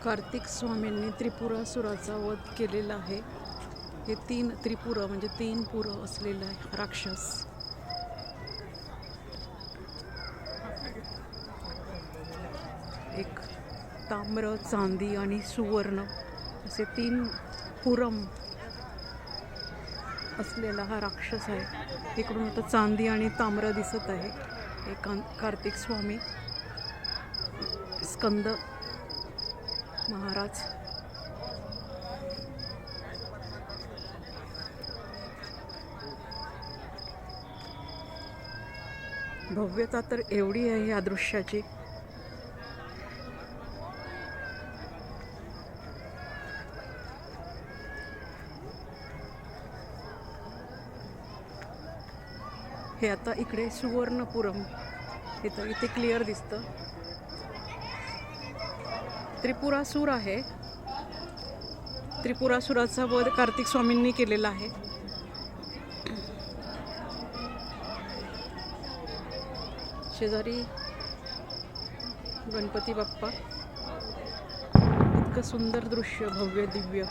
कार्तिक स्वामींनी त्रिपुरासुराचा वध केलेला आहे। हे 3 त्रिपुरा म्हणजे 3 पुरं असलेला आहे राक्षस। एक ताम्र, चांदी आणि सुवर्ण असे 3 पुरम असलेला हा राक्षस आहे। इकडून आता चांदी आणि ताम्र दिसत आहे। एक कार्तिक स्वामी, स्कंद महाराज, भव्यता तर एवढी आहे या दृश्याची। हे आता इकडे सुवर्णपुरम इथे क्लिअर दिसतं। त्रिपुरासूर आहे। त्रिपुरासुराचा वध कार्तिक स्वामींनी केलेला आहे। शेजारी गणपती बाप्पा, इतकं सुंदर दृश्य, भव्य दिव्य।